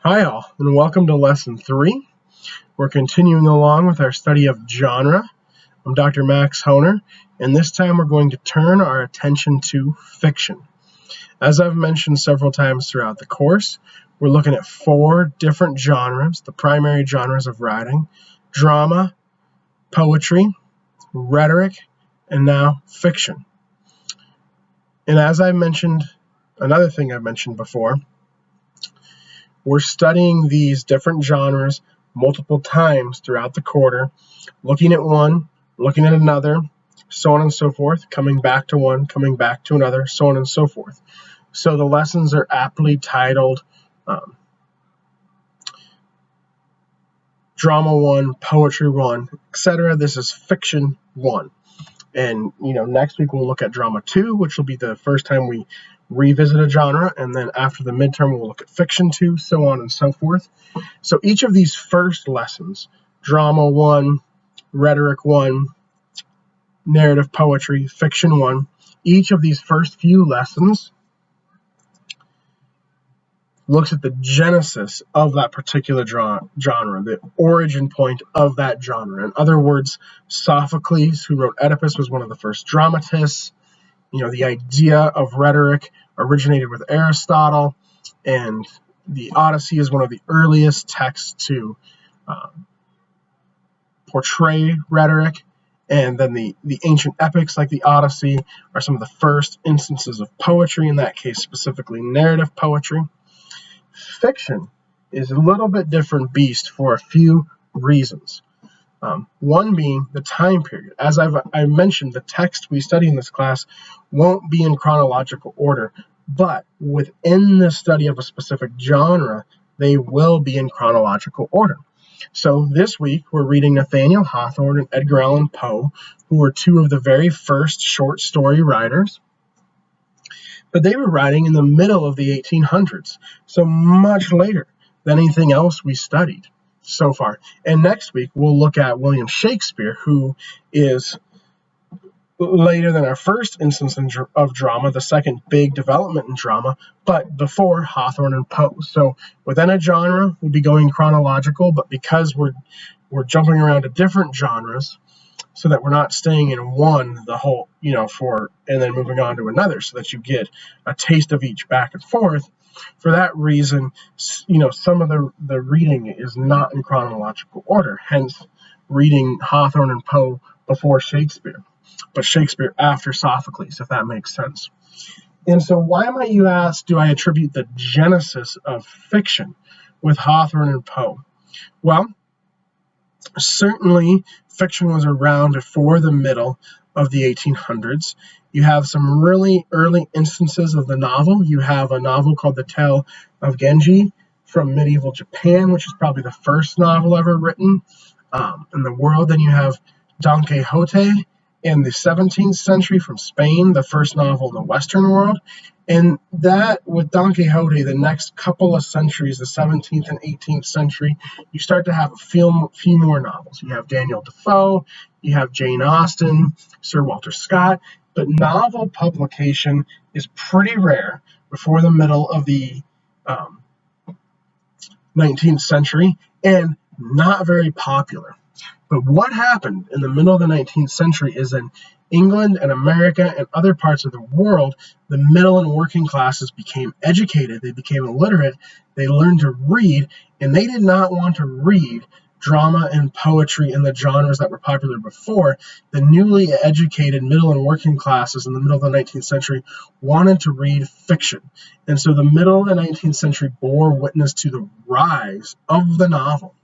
Hi all, and welcome to Lesson 3. We're continuing along with our study of genre. I'm Dr. MHohner, and this time we're going to turn our attention to fiction. As I've mentioned several times throughout the course, we're looking at 4 different genres, the primary genres of writing: drama, poetry, rhetoric, and now fiction. And as I mentioned, another thing I've mentioned before, we're studying these different genres multiple times throughout the quarter, looking at one, looking at another, so on and so forth, coming back to one, coming back to another, so on and so forth. So the lessons are aptly titled Drama 1, Poetry 1, etc. This is Fiction 1. And, next week we'll look at Drama 2, which will be the first time we revisit a genre, and then after the midterm we'll look at Fiction 2, so on and so forth. So each of these first lessons, Drama 1, Rhetoric 1, Narrative Poetry, Fiction 1, each of these first few lessons looks at the genesis of that particular genre, the origin point of that genre. In other words, Sophocles, who wrote Oedipus, was one of the first dramatists. The idea of rhetoric originated with Aristotle, and the Odyssey is one of the earliest texts to portray rhetoric. And then the ancient epics like the Odyssey are some of the first instances of poetry, in that case specifically narrative poetry. Fiction is a little bit different beast for a few reasons. One being the time period. As I mentioned, the text we study in this class won't be in chronological order, but within the study of a specific genre, they will be in chronological order. So this week, we're reading Nathaniel Hawthorne and Edgar Allan Poe, who were 2 of the very first short story writers. But they were writing in the middle of the 1800s, so much later than anything else we studied so far. And next week, we'll look at William Shakespeare, who is later than our first instance of drama, the second big development in drama, but before Hawthorne and Poe. So within a genre, we'll be going chronological, but because we're jumping around to different genres, so that we're not staying in one the whole, and then moving on to another, so that you get a taste of each back and forth. For that reason, some of the reading is not in chronological order, hence reading Hawthorne and Poe before Shakespeare, but Shakespeare after Sophocles, if that makes sense. And so why might you ask, do I attribute the genesis of fiction with Hawthorne and Poe? Well, certainly fiction was around before the middle of the 1800s. You have some really early instances of the novel. You have a novel called The Tale of Genji from medieval Japan, which is probably the first novel ever written in the world. Then you have Don Quixote in the 17th century from Spain, the first novel in the Western world. And that, with Don Quixote, the next couple of centuries, the 17th and 18th century, you start to have a few more novels. You have Daniel Defoe, you have Jane Austen, Sir Walter Scott, but novel publication is pretty rare before the middle of the 19th century, and not very popular. But what happened in the middle of the 19th century is in England and America and other parts of the world, the middle and working classes became educated, they became illiterate, they learned to read, and they did not want to read drama and poetry in the genres that were popular before. The newly educated middle and working classes in the middle of the 19th century wanted to read fiction. And so the middle of the 19th century bore witness to the rise of the novel.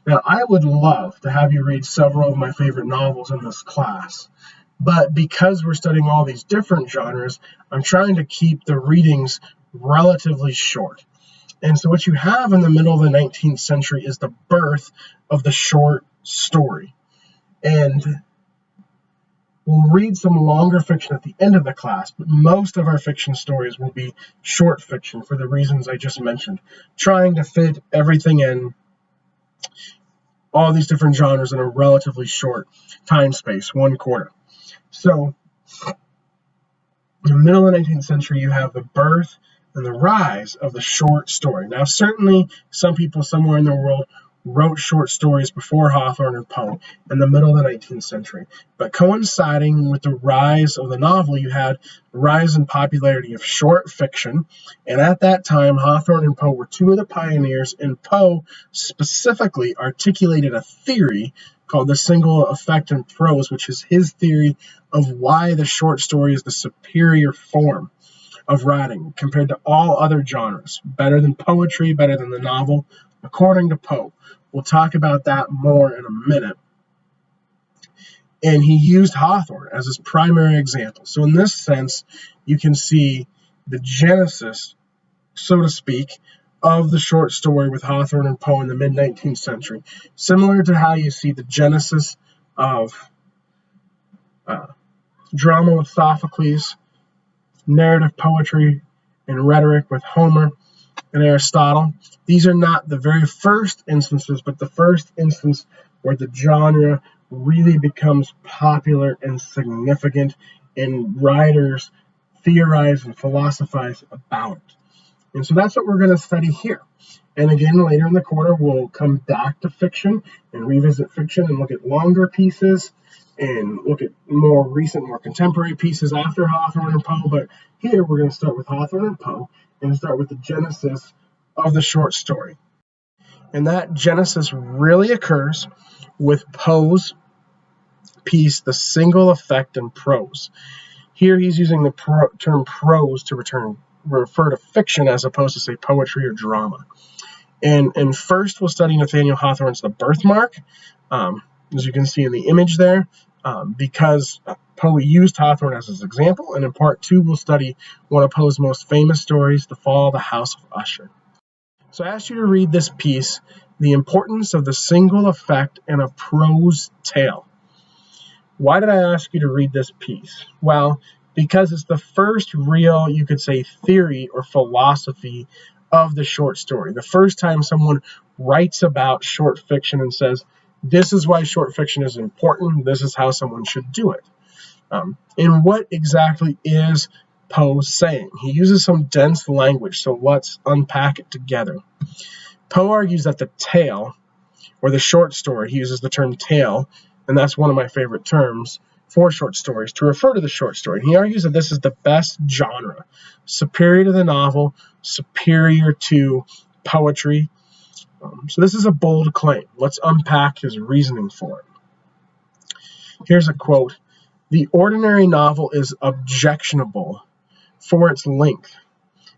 Now, I would love to have you read several of my favorite novels in this class, but because we're studying all these different genres, I'm trying to keep the readings relatively short. And so what you have in the middle of the 19th century is the birth of the short story. And we'll read some longer fiction at the end of the class, but most of our fiction stories will be short fiction for the reasons I just mentioned, trying to fit everything in, all these different genres in a relatively short time space, 1 quarter. So in the middle of the 19th century, you have the birth and the rise of the short story. Now, certainly some people somewhere in the world wrote short stories before Hawthorne and Poe in the middle of the 19th century. But coinciding with the rise of the novel, you had the rise in popularity of short fiction. And at that time, Hawthorne and Poe were two of the pioneers, and Poe specifically articulated a theory called the single effect in prose, which is his theory of why the short story is the superior form of writing compared to all other genres. Better than poetry, better than the novel, according to Poe. We'll talk about that more in a minute. And he used Hawthorne as his primary example. So in this sense, you can see the genesis, so to speak, of the short story with Hawthorne and Poe in the mid-19th century. Similar to how you see the genesis of drama with Sophocles, narrative poetry and rhetoric with Homer and Aristotle. These are not the very first instances, but the first instance where the genre really becomes popular and significant, and writers theorize and philosophize about it. And so that's what we're going to study here. And again, later in the quarter, we'll come back to fiction and revisit fiction and look at longer pieces and look at more recent, more contemporary pieces after Hawthorne and Poe. But here we're going to start with Hawthorne and Poe and start with the genesis of the short story. And that genesis really occurs with Poe's piece, The Single Effect in Prose. Here he's using the term prose to refer to fiction as opposed to, say, poetry or drama. And first we'll study Nathaniel Hawthorne's The Birthmark, as you can see in the image there, because Poe used Hawthorne as his example. And in part two, we'll study one of Poe's most famous stories, The Fall of the House of Usher. So I asked you to read this piece, The Importance of the Single Effect in a Prose Tale. Why did I ask you to read this piece? Well, because it's the first real, you could say, theory or philosophy of the short story. The first time someone writes about short fiction and says, this is why short fiction is important, this is how someone should do it. And what exactly is Poe saying? He uses some dense language, so let's unpack it together. Poe argues that the tale, or the short story, he uses the term tale, and that's one of my favorite terms for short stories, to refer to the short story. He argues that this is the best genre, superior to the novel, superior to poetry. So this is a bold claim. Let's unpack his reasoning for it. Here's a quote. The ordinary novel is objectionable for its length.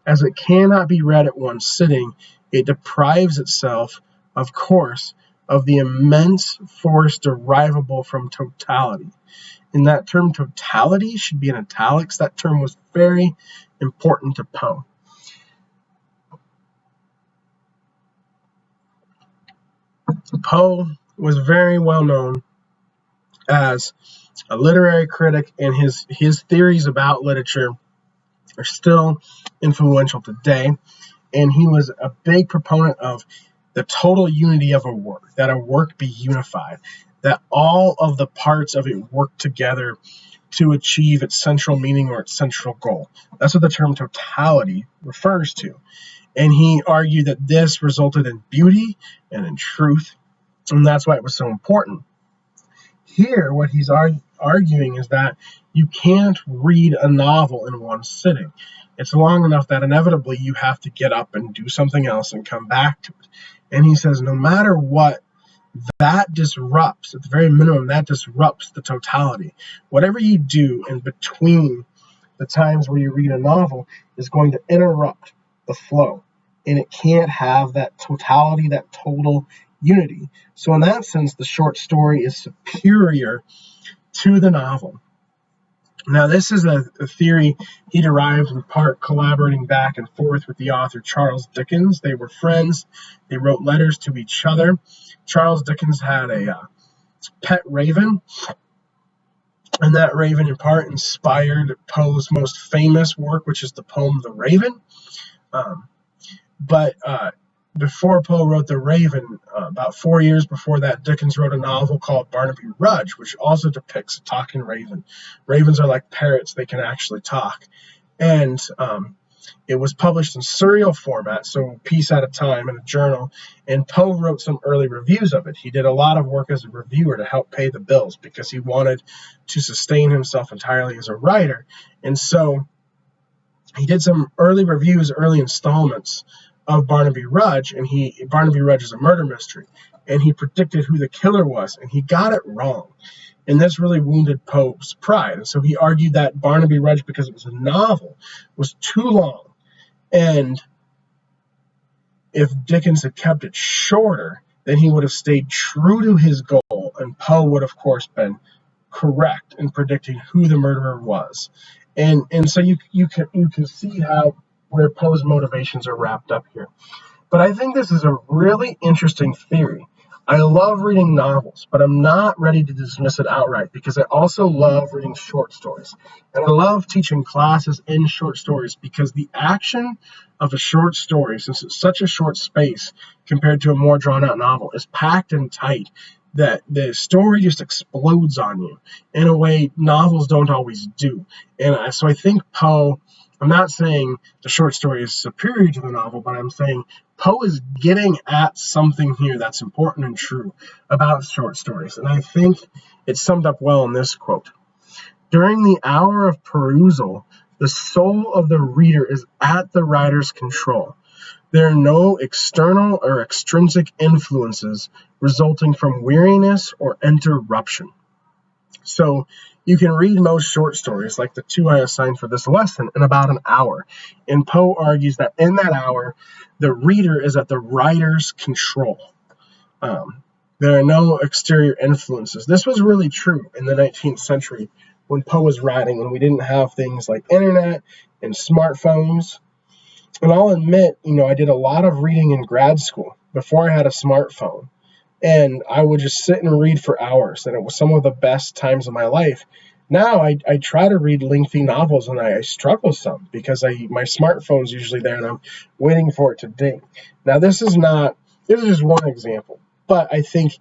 As it cannot be read at one sitting, it deprives itself, of course, of the immense force derivable from totality. And that term totality should be in italics. That term was very important to Poe. Poe was very well known as a literary critic, and his theories about literature are still influential today. And he was a big proponent of the total unity of a work, that a work be unified, that all of the parts of it work together to achieve its central meaning or its central goal. That's what the term totality refers to. And he argued that this resulted in beauty and in truth, and that's why it was so important. Here, what he's arguing is that you can't read a novel in one sitting. It's long enough that inevitably you have to get up and do something else and come back to it. And he says no matter what, that disrupts, at the very minimum, that disrupts the totality. Whatever you do in between the times where you read a novel is going to interrupt the flow. And it can't have that totality, that total unity. So in that sense, the short story is superior to the novel. Now, this is a theory he derived in part collaborating back and forth with the author Charles Dickens. They were friends. They wrote letters to each other. Charles Dickens had a pet raven, and that raven in part inspired Poe's most famous work, which is the poem The Raven. But before Poe wrote The Raven, about 4 years before that, Dickens wrote a novel called Barnaby Rudge, which also depicts a talking raven. Ravens are like parrots. They can actually talk. And It was published in serial format, so a piece at a time in a journal, and Poe wrote some early reviews of it. He did a lot of work as a reviewer to help pay the bills because he wanted to sustain himself entirely as a writer. And so he did some early reviews, early installments of Barnaby Rudge, and Barnaby Rudge is a murder mystery, and he predicted who the killer was, and he got it wrong. And this really wounded Poe's pride. And so he argued that Barnaby Rudge, because it was a novel, was too long. And if Dickens had kept it shorter, then he would have stayed true to his goal, and Poe would, of course, been correct in predicting who the murderer was. And so you can see how where Poe's motivations are wrapped up here. But I think this is a really interesting theory. I love reading novels, but I'm not ready to dismiss it outright because I also love reading short stories. And I love teaching classes in short stories because the action of a short story, since it's such a short space compared to a more drawn-out novel, is packed and tight that the story just explodes on you in a way novels don't always do. And so I think Poe, I'm not saying the short story is superior to the novel, but I'm saying Poe is getting at something here that's important and true about short stories. And I think it's summed up well in this quote. During the hour of perusal, the soul of the reader is at the writer's control. There are no external or extrinsic influences resulting from weariness or interruption. So you can read most short stories, like the two I assigned for this lesson, in about an hour. And Poe argues that in that hour, the reader is at the writer's control. There are no exterior influences. This was really true in the 19th century when Poe was writing, when we didn't have things like internet and smartphones. And I'll admit, I did a lot of reading in grad school before I had a smartphone. And I would just sit and read for hours, and it was some of the best times of my life. Now I try to read lengthy novels, and I struggle some because my smartphone's usually there, and I'm waiting for it to ding. Now this is just one example, but I think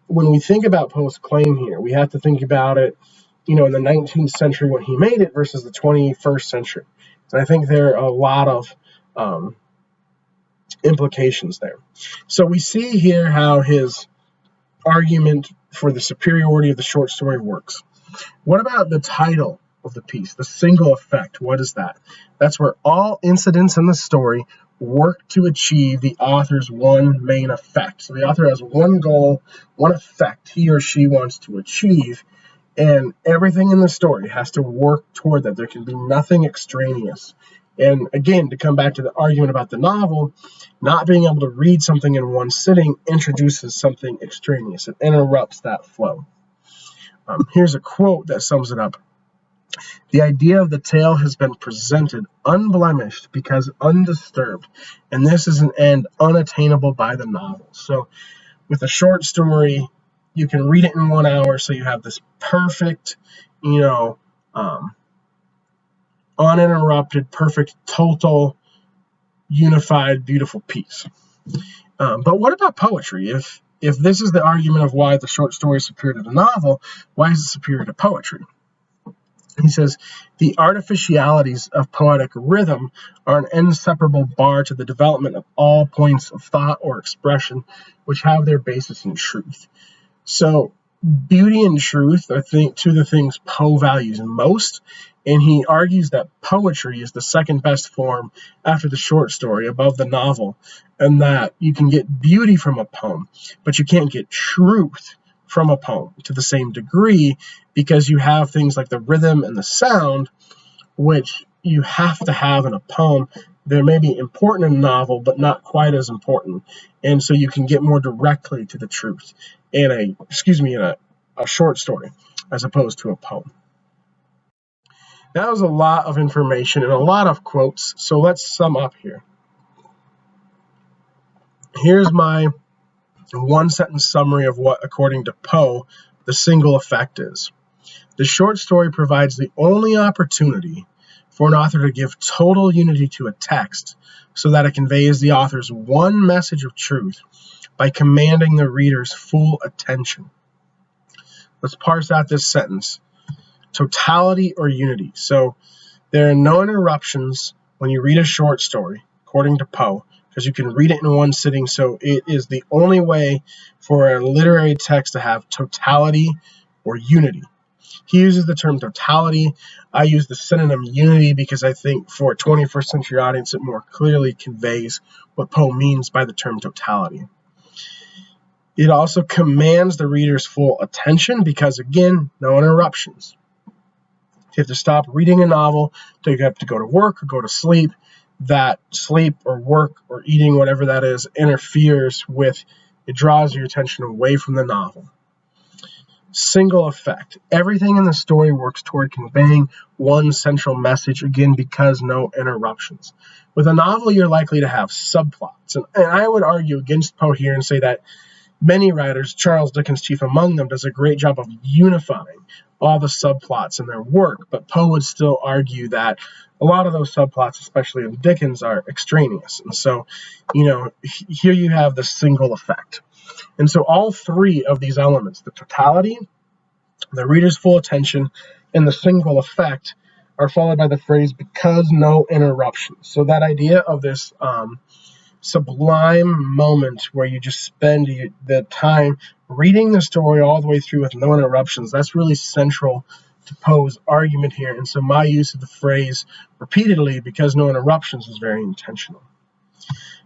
when we think about Poe's claim here, we have to think about it, in the 19th century when he made it versus the 21st century. And I think there are a lot of implications there. So we see here how his argument for the superiority of the short story works. What about the title of the piece, the single effect? What is that? That's where all incidents in the story work to achieve the author's one main effect. So the author has one goal, one effect he or she wants to achieve, and everything in the story has to work toward that. There can be nothing extraneous. And again, to come back to the argument about the novel, not being able to read something in one sitting introduces something extraneous. It interrupts that flow. Here's a quote that sums it up. The idea of the tale has been presented unblemished because undisturbed, and this is an end unattainable by the novel. So with a short story, you can read it in 1 hour, so you have this perfect, uninterrupted, perfect, total, unified, beautiful piece. But what about poetry? If this is the argument of why the short story is superior to the novel, why is it superior to poetry? He says, the artificialities of poetic rhythm are an inseparable bar to the development of all points of thought or expression which have their basis in truth. So beauty and truth are two of the things Poe values most, and he argues that poetry is the second best form after the short story, above the novel, and that you can get beauty from a poem, but you can't get truth from a poem to the same degree because you have things like the rhythm and the sound, which you have to have in a poem. They may be important in a novel, but not quite as important. And so you can get more directly to the truth in a short story as opposed to a poem. That was a lot of information and a lot of quotes, so let's sum up here. Here's my one-sentence summary of what, according to Poe, the single effect is. The short story provides the only opportunity for an author to give total unity to a text so that it conveys the author's one message of truth by commanding the reader's full attention. Let's parse out this sentence. Totality or unity. So there are no interruptions when you read a short story, according to Poe, because you can read it in one sitting, so it is the only way for a literary text to have totality or unity. He uses the term totality. I use the synonym unity because I think for a 21st century audience, it more clearly conveys what Poe means by the term totality. It also commands the reader's full attention because, again, no interruptions. If you have to stop reading a novel, you have to go to work or go to sleep, that sleep or work or eating, whatever that is, interferes with, it draws your attention away from the novel. Single effect. Everything in the story works toward conveying one central message, again, because no interruptions. With a novel, you're likely to have subplots. And I would argue against Poe here and say that many writers, Charles Dickens chief among them, does a great job of unifying all the subplots in their work. But Poe would still argue that a lot of those subplots, especially in Dickens, are extraneous. And so, here you have the single effect. And so all three of these elements, the totality, the reader's full attention, and the single effect, are followed by the phrase, because no interruptions. So that idea of this sublime moment where you just spend the time reading the story all the way through with no interruptions, that's really central to Poe's argument here. And so my use of the phrase repeatedly, because no interruptions, is very intentional.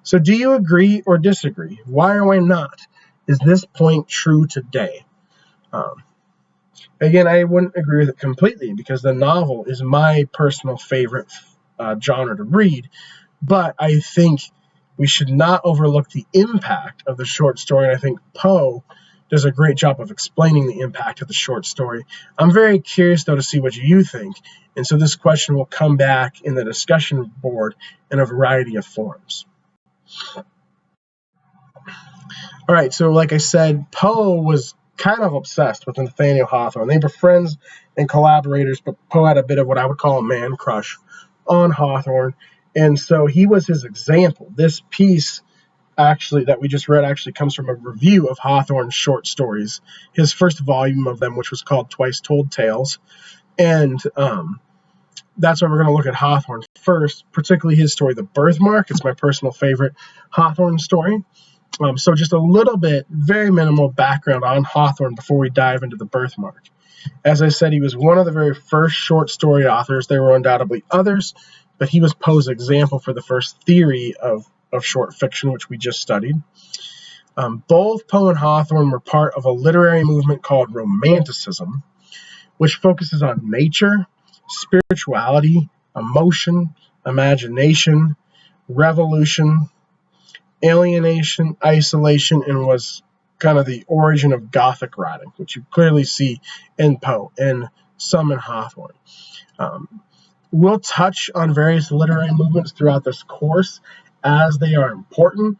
So do you agree or disagree? Why or why not? Is this point true today? Again, I wouldn't agree with it completely because the novel is my personal favorite genre to read, but I think we should not overlook the impact of the short story, and I think Poe does a great job of explaining the impact of the short story. I'm very curious, though, to see what you think, and so this question will come back in the discussion board in a variety of forms. All right, so like I said, Poe was kind of obsessed with Nathaniel Hawthorne. They were friends and collaborators, but Poe had a bit of what I would call a man crush on Hawthorne, and so he was his example. This piece actually that we just read actually comes from a review of Hawthorne's short stories, his first volume of them, which was called Twice Told Tales, and that's why we're going to look at Hawthorne first, particularly his story, The Birthmark. It's my personal favorite Hawthorne story. So just a little bit, very minimal background on Hawthorne before we dive into The Birthmark. As I said, he was one of the very first short story authors. There were undoubtedly others, but he was Poe's example for the first theory of short fiction, which we just studied. Both Poe and Hawthorne were part of a literary movement called Romanticism, which focuses on nature, spirituality, emotion, imagination, revolution, alienation, isolation, and was kind of the origin of Gothic writing, which you clearly see in Poe and some in Hawthorne. We'll touch on various literary movements throughout this course as they are important.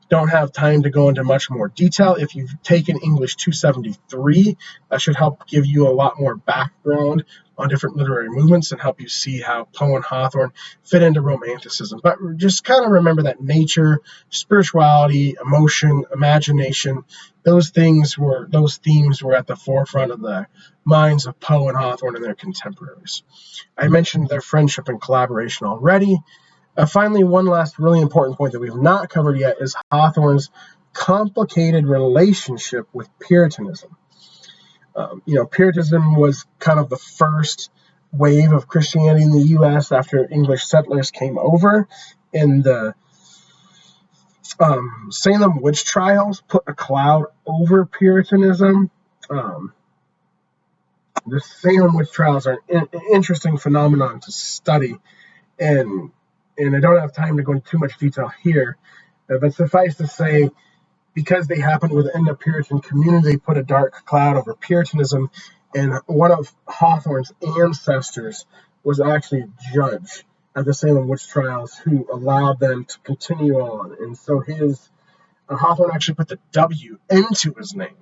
Don't have time to go into much more detail. If you've taken English 273, that should help give you a lot more background on different literary movements and help you see how Poe and Hawthorne fit into Romanticism. But just kind of remember that nature, spirituality, emotion, imagination, those themes were at the forefront of the minds of Poe and Hawthorne and their contemporaries. I mentioned their friendship and collaboration already. Finally, one last really important point that we've not covered yet is Hawthorne's complicated relationship with Puritanism. Puritanism was kind of the first wave of Christianity in the U.S. after English settlers came over, and the Salem witch trials put a cloud over Puritanism. The Salem witch trials are an interesting phenomenon to study, and I don't have time to go into too much detail here, but suffice to say, because they happened within the Puritan community, they put a dark cloud over Puritanism, and one of Hawthorne's ancestors was actually a judge at the Salem witch trials who allowed them to continue on, and so Hawthorne actually put the W into his name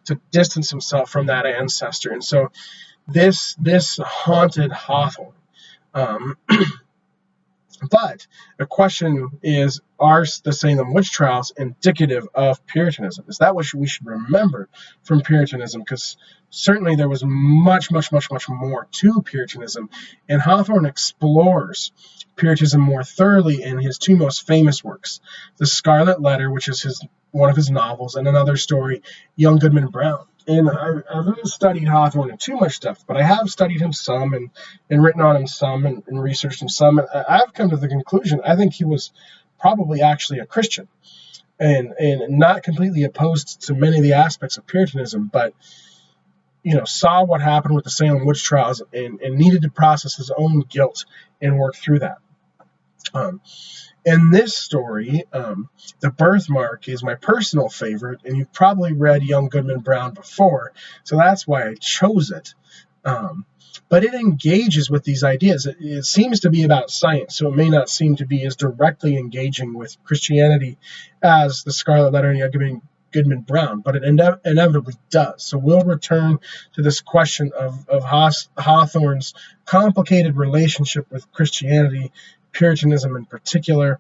to distance himself from that ancestor, and so this haunted Hawthorne. But the question is, are the Salem witch trials indicative of Puritanism? Is that what we should remember from Puritanism? Because certainly there was much, much, much, much more to Puritanism, and Hawthorne explores Puritanism more thoroughly in his two most famous works, The Scarlet Letter, which is one of his novels, and another story, Young Goodman Brown. And I haven't studied Hawthorne in too much depth, but I have studied him some and written on him some and researched him some. And I've come to the conclusion I think he was probably actually a Christian and not completely opposed to many of the aspects of Puritanism, but saw what happened with the Salem witch trials and needed to process his own guilt and work through that. In this story, The Birthmark is my personal favorite, and you've probably read Young Goodman Brown before, so that's why I chose it. But it engages with these ideas. It seems to be about science, so it may not seem to be as directly engaging with Christianity as The Scarlet Letter and Young Goodman Brown, but it inevitably does. So we'll return to this question of Hawthorne's complicated relationship with Christianity, Puritanism in particular.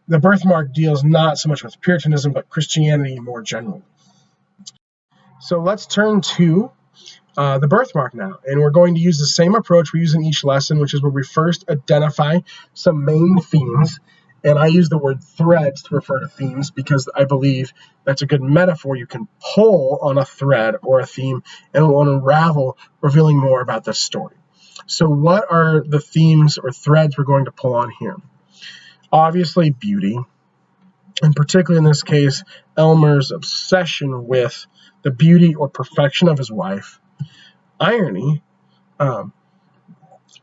The Birthmark deals not so much with Puritanism, but Christianity more generally. So let's turn to the Birthmark now, and we're going to use the same approach we use in each lesson, which is where we first identify some main themes, and I use the word threads to refer to themes because I believe that's a good metaphor. You can pull on a thread or a theme, and it will unravel, revealing more about the story. So what are the themes or threads we're going to pull on here? Obviously, beauty, and particularly in this case, Elmer's obsession with the beauty or perfection of his wife. Irony,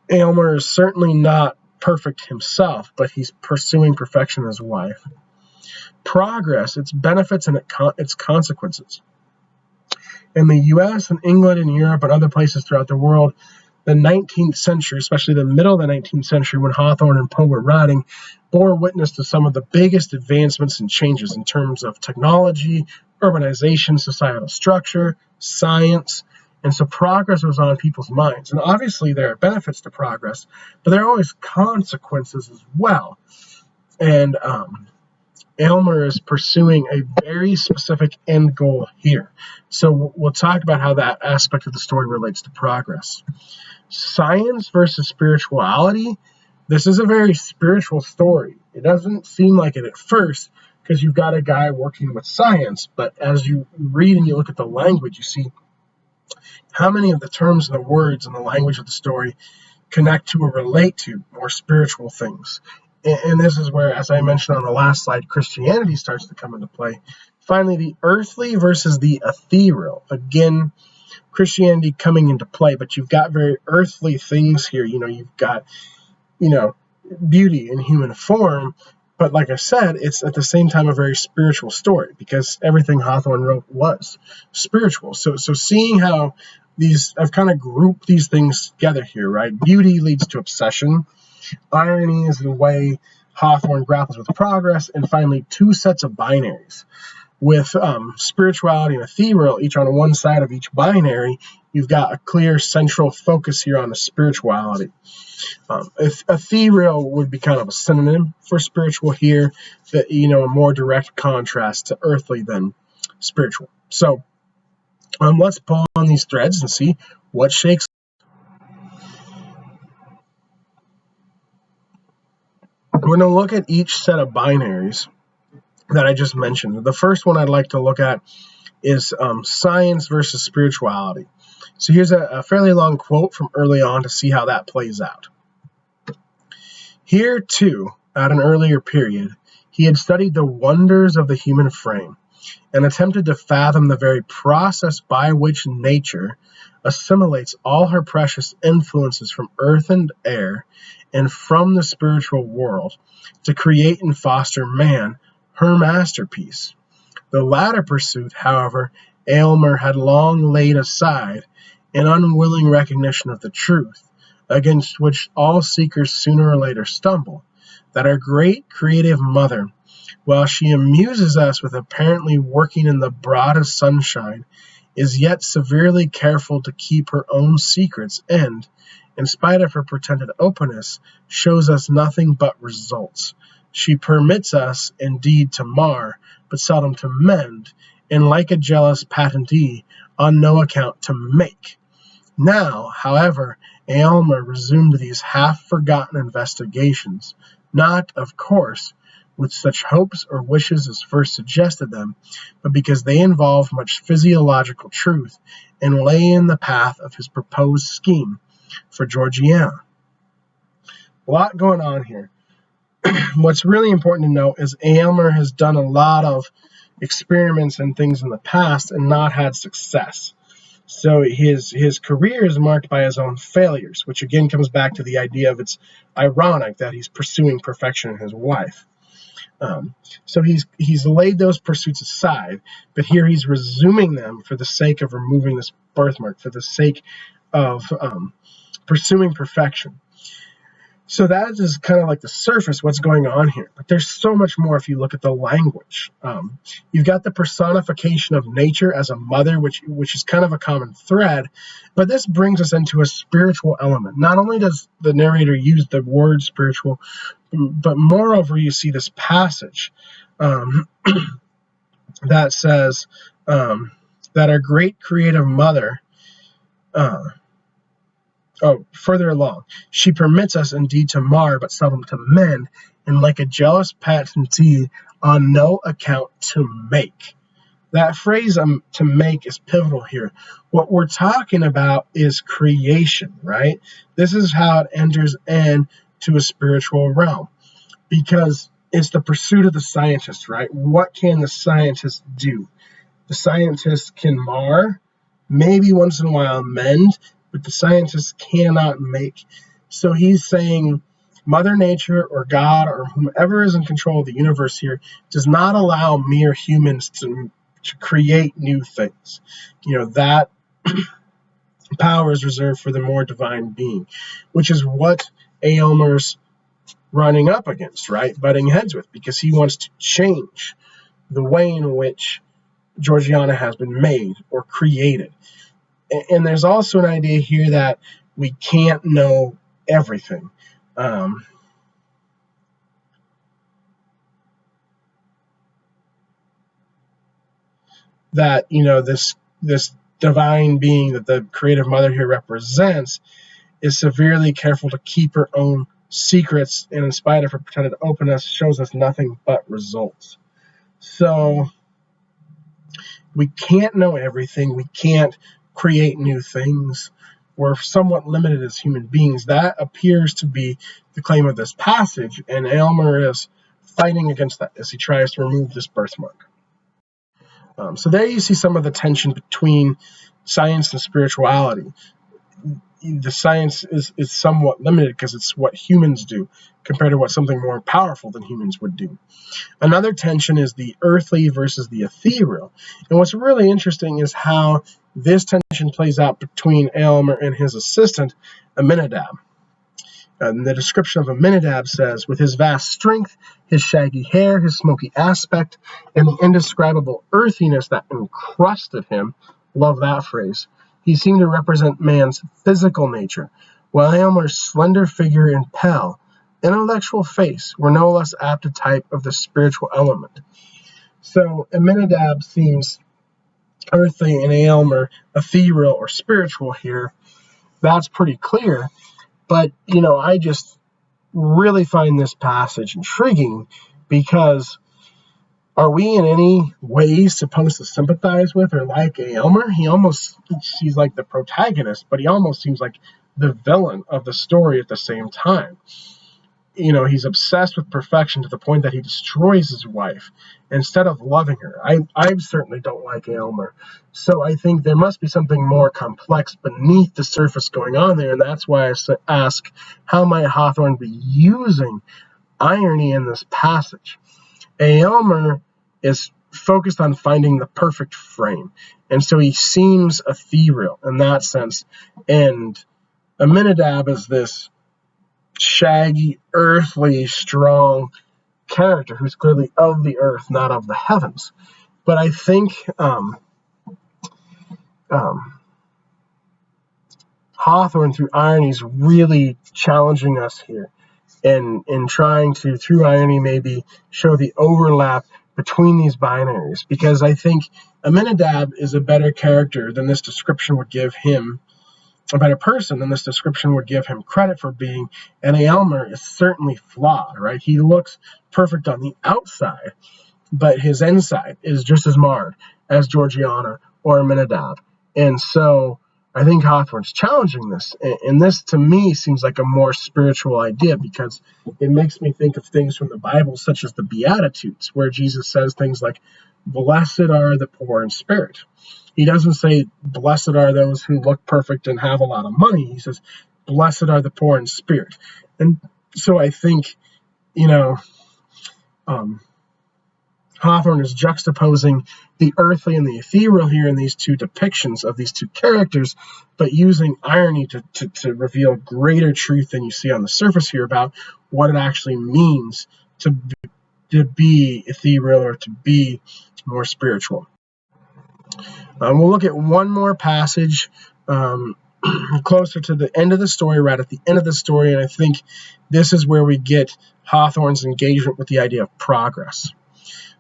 Elmer is certainly not perfect himself, but he's pursuing perfection in his wife. Progress, its benefits and its consequences. In the U.S. and England and Europe and other places throughout the world, the 19th century, especially the middle of the 19th century when Hawthorne and Poe were writing, bore witness to some of the biggest advancements and changes in terms of technology, urbanization, societal structure, science, and so progress was on people's minds. And obviously there are benefits to progress, but there are always consequences as well. And Elmer is pursuing a very specific end goal here. So we'll talk about how that aspect of the story relates to progress. Science versus spirituality. This is a very spiritual story. It doesn't seem like it at first because you've got a guy working with science, but as you read and you look at the language, you see how many of the terms and the words and the language of the story connect to or relate to more spiritual things. And this is where, as I mentioned on the last slide, Christianity starts to come into play. Finally, the earthly versus the ethereal. Again, Christianity coming into play, but you've got very earthly things here. You've got, beauty in human form, but like I said, it's at the same time a very spiritual story because everything Hawthorne wrote was spiritual. So seeing how I've kind of grouped these things together here, right? Beauty leads to obsession. Irony is the way Hawthorne grapples with progress. And finally, two sets of binaries. With spirituality and ethereal, each on one side of each binary, you've got a clear central focus here on the spirituality. Ethereal would be kind of a synonym for spiritual here, that a more direct contrast to earthly than spiritual. So let's pull on these threads and see what shakes. We're going to look at each set of binaries that I just mentioned. The first one I'd like to look at is science versus spirituality. So here's a fairly long quote from early on to see how that plays out. Here, too, at an earlier period, he had studied the wonders of the human frame and attempted to fathom the very process by which nature assimilates all her precious influences from earth and air and from the spiritual world to create and foster man, her masterpiece. The latter pursuit, however, Aylmer had long laid aside in unwilling recognition of the truth, against which all seekers sooner or later stumble, that our great creative mother, while she amuses us with apparently working in the broadest sunshine, is yet severely careful to keep her own secrets and, in spite of her pretended openness, shows us nothing but results. She permits us, indeed, to mar, but seldom to mend, and like a jealous patentee, on no account to make. Now, however, Aylmer resumed these half-forgotten investigations, not, of course, with such hopes or wishes as first suggested them, but because they involve much physiological truth and lay in the path of his proposed scheme for Georgiana. A lot going on here. What's really important to note is Aylmer has done a lot of experiments and things in the past and not had success. So his career is marked by his own failures, which again comes back to the idea of it's ironic that he's pursuing perfection in his wife. So he's laid those pursuits aside, but here he's resuming them for the sake of removing this birthmark, for the sake of pursuing perfection. So that is kind of like the surface, what's going on here. But there's so much more if you look at the language. You've got the personification of nature as a mother, which is kind of a common thread. But this brings us into a spiritual element. Not only does the narrator use the word spiritual, but moreover, you see this passage that says that our great creative mother... further along, she permits us indeed to mar, but seldom to mend, and like a jealous patentee, on no account to make. That phrase to make is pivotal here. What we're talking about is creation, right? This is how it enters into a spiritual realm, because it's the pursuit of the scientist, right? What can the scientist do? The scientist can mar, maybe once in a while mend, but the scientist cannot make. So he's saying Mother Nature or God or whomever is in control of the universe here does not allow mere humans to create new things. That power is reserved for the more divine being, which is what Aylmer's running up against, right? Butting heads with, because he wants to change the way in which Georgiana has been made or created. And there's also an idea here that we can't know everything. That this divine being that the creative mother here represents is severely careful to keep her own secrets, and in spite of her pretended openness, shows us nothing but results. So we can't know everything. We can't create new things. We're somewhat limited as human beings. That appears to be the claim of this passage, and Aylmer is fighting against that as he tries to remove this birthmark. So there you see some of the tension between science and spirituality. The science is somewhat limited because it's what humans do compared to what something more powerful than humans would do. Another tension is the earthly versus the ethereal. And what's really interesting is how this tension plays out between Aylmer and his assistant, Aminadab. And the description of Aminadab says, with his vast strength, his shaggy hair, his smoky aspect, and the indescribable earthiness that encrusted him, love that phrase, he seemed to represent man's physical nature, while Aylmer's slender figure and pale, intellectual face were no less apt a type of the spiritual element. So Aminadab seems earthly and Aylmer ethereal or spiritual here. That's pretty clear. But, I just really find this passage intriguing because are we in any way supposed to sympathize with or like Aylmer? He's like the protagonist, but he almost seems like the villain of the story at the same time. He's obsessed with perfection to the point that he destroys his wife instead of loving her. I certainly don't like Aylmer. So I think there must be something more complex beneath the surface going on there, and that's why I ask, how might Hawthorne be using irony in this passage? Aylmer is focused on finding the perfect frame, and so he seems ethereal in that sense, and Aminadab is this shaggy, earthly, strong character who's clearly of the earth, not of the heavens. But I think Hawthorne, through irony, is really challenging us here and trying to, through irony, maybe show the overlap between these binaries. Because I think Aminadab is a better character than this description would give him, a better person than this description would give him credit for being, and Aylmer is certainly flawed, right? He looks perfect on the outside, but his inside is just as marred as Georgiana or Aminadab. And so I think Hawthorne's challenging this, and this to me seems like a more spiritual idea because it makes me think of things from the Bible, such as the Beatitudes, where Jesus says things like, "Blessed are the poor in spirit." He doesn't say, "Blessed are those who look perfect and have a lot of money." He says, "Blessed are the poor in spirit." And so I think, Hawthorne is juxtaposing the earthly and the ethereal here in these two depictions of these two characters, but using irony to reveal greater truth than you see on the surface here about what it actually means to be ethereal or to be more spiritual. We'll look at one more passage closer to the end of the story, right at the end of the story, and I think this is where we get Hawthorne's engagement with the idea of progress.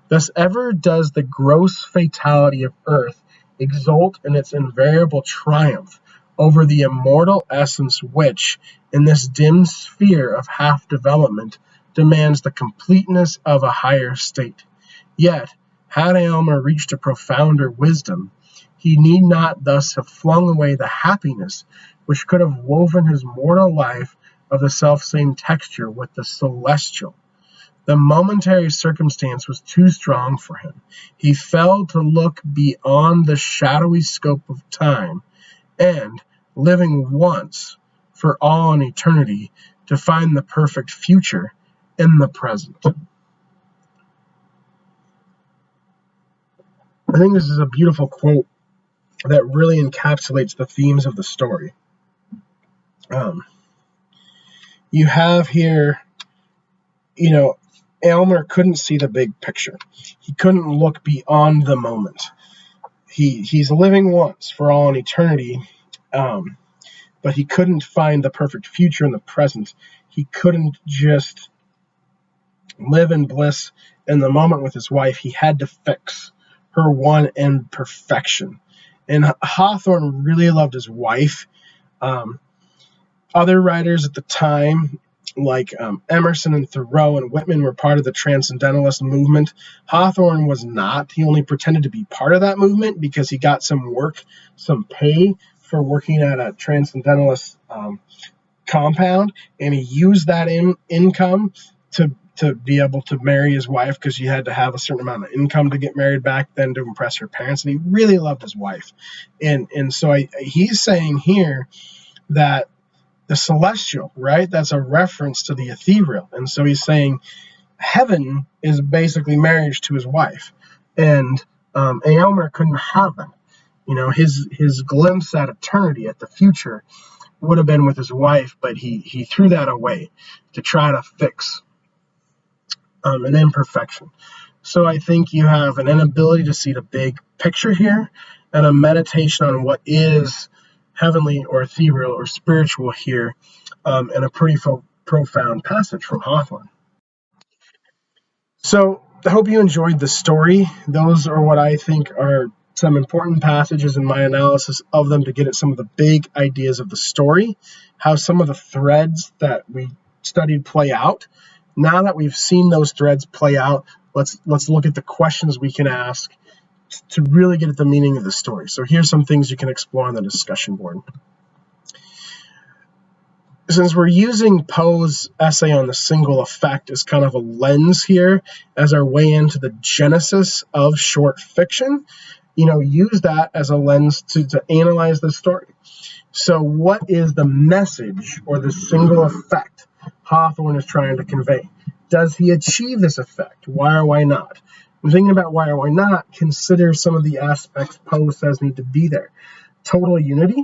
"Thus ever does the gross fatality of earth exult in its invariable triumph over the immortal essence which, in this dim sphere of half-development, demands the completeness of a higher state. Yet, had Aylmer reached a profounder wisdom, he need not thus have flung away the happiness which could have woven his mortal life of the selfsame texture with the celestial. The momentary circumstance was too strong for him. He fell to look beyond the shadowy scope of time, and, living once for all an eternity, to find the perfect future in the present." I think this is a beautiful quote that really encapsulates the themes of the story. You have here, Aylmer couldn't see the big picture. He couldn't look beyond the moment. He's living once for all an eternity, but he couldn't find the perfect future in the present. He couldn't just live in bliss in the moment with his wife. He had to fix her one imperfection. And Hawthorne really loved his wife. Other writers at the time, like Emerson and Thoreau and Whitman, were part of the Transcendentalist movement. Hawthorne was not. He only pretended to be part of that movement because he got some work, some pay for working at a Transcendentalist compound, and he used that income to be able to marry his wife, because you had to have a certain amount of income to get married back then to impress her parents, and he really loved his wife. And so he's saying here that the celestial, right, that's a reference to the ethereal. And so he's saying heaven is basically marriage to his wife. And Aylmer couldn't have that. His glimpse at eternity, at the future, would have been with his wife, but he threw that away to try to fix an imperfection. So I think you have an inability to see the big picture here, and a meditation on what is heavenly or ethereal or spiritual here, in a pretty profound passage from Hawthorne. So I hope you enjoyed the story. Those are what I think are some important passages in my analysis of them to get at some of the big ideas of the story, how some of the threads that we studied play out. Now that we've seen those threads play out, let's look at the questions we can ask to really get at the meaning of the story. So here's some things you can explore on the discussion board. Since we're using Poe's essay on the single effect as kind of a lens here, as our way into the genesis of short fiction, use that as a lens to analyze the story. So what is the message or the single effect Hawthorne is trying to convey? Does he achieve this effect? Why or why not? When thinking about why or why not, consider some of the aspects Poe says need to be there. Total unity,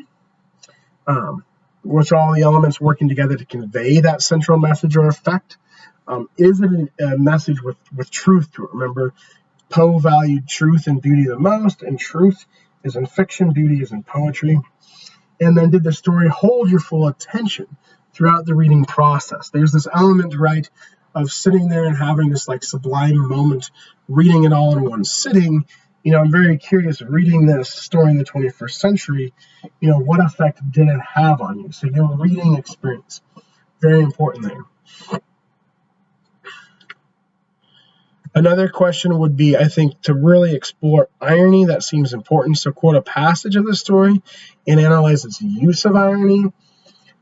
which are all the elements working together to convey that central message or effect. Is it a message with truth to it? Remember, Poe valued truth and beauty the most, and truth is in fiction, beauty is in poetry. And then did the story hold your full attention throughout the reading process? There's this element, right, of sitting there and having this like sublime moment, reading it all in one sitting. I'm very curious, reading this story in the 21st century, what effect did it have on you? So your reading experience, very important there. Another question would be, I think, to really explore irony. That seems important. So quote a passage of the story and analyze its use of irony.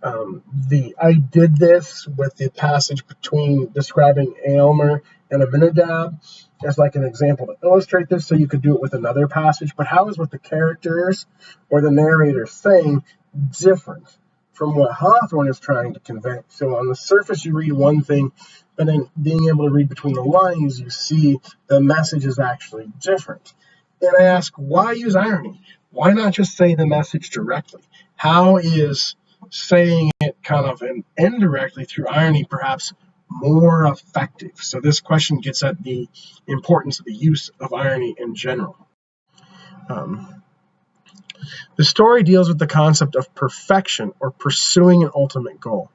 I did this with the passage between describing Aylmer and Aminadab as like an example to illustrate this, so you could do it with another passage. But how is what the characters or the narrator saying different from what Hawthorne is trying to convey? So on the surface, you read one thing, but then being able to read between the lines, you see the message is actually different. And I ask, why use irony? Why not just say the message directly? How is saying it kind of indirectly through irony perhaps more effective? So this question gets at the importance of the use of irony in general. The story deals with the concept of perfection or pursuing an ultimate goal.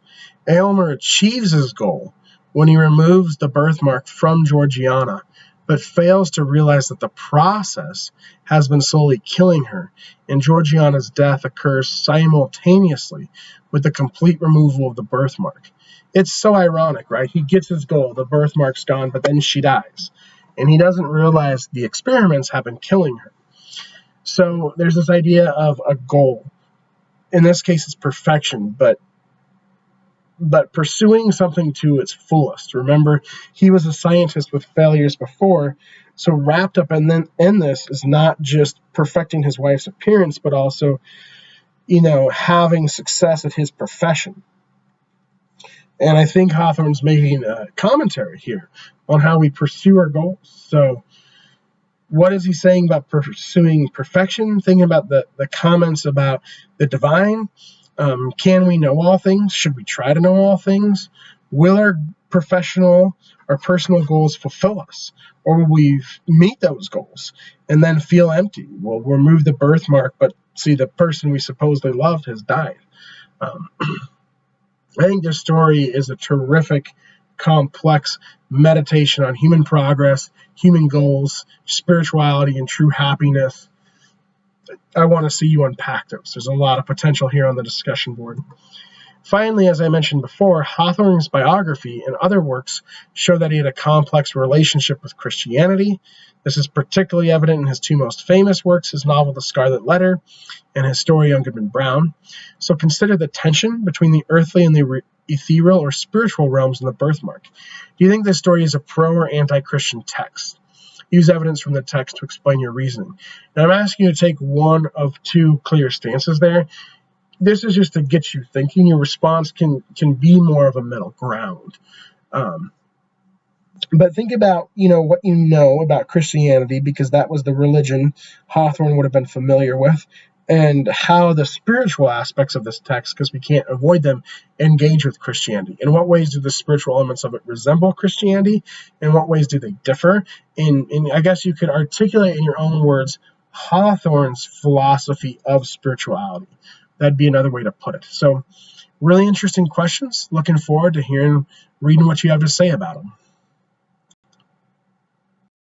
Aylmer achieves his goal when he removes the birthmark from Georgiana, but fails to realize that the process has been slowly killing her, and Georgiana's death occurs simultaneously with the complete removal of the birthmark. It's so ironic, right? He gets his goal, the birthmark's gone, but then she dies, and he doesn't realize the experiments have been killing her. So there's this idea of a goal. In this case, it's perfection, but pursuing something to its fullest. Remember, he was a scientist with failures before, so wrapped up in this is not just perfecting his wife's appearance, but also, having success at his profession. And I think Hawthorne's making a commentary here on how we pursue our goals. So what is he saying about pursuing perfection? Thinking about the comments about the divine. Can we know all things? Should we try to know all things? Will our professional or personal goals fulfill us? Or will we meet those goals and then feel empty? We'll remove the birthmark, but see, the person we supposedly loved has died. I think this story is a terrific, complex meditation on human progress, human goals, spirituality, and true happiness. I want to see you unpack those. There's a lot of potential here on the discussion board. Finally, as I mentioned before, Hawthorne's biography and other works show that he had a complex relationship with Christianity. This is particularly evident in his two most famous works, his novel The Scarlet Letter and his story Young Goodman Brown. So consider the tension between the earthly and the ethereal or spiritual realms in the birthmark. Do you think this story is a pro or anti-Christian text? Use evidence from the text to explain your reasoning. Now, I'm asking you to take one of two clear stances there. This is just to get you thinking. Your response can be more of a middle ground. But think about, what you know about Christianity, because that was the religion Hawthorne would have been familiar with, and how the spiritual aspects of this text, because we can't avoid them, engage with Christianity. In what ways do the spiritual elements of it resemble Christianity? In what ways do they differ? And I guess you could articulate in your own words Hawthorne's philosophy of spirituality. That'd be another way to put it. So really interesting questions. Looking forward to reading what you have to say about them.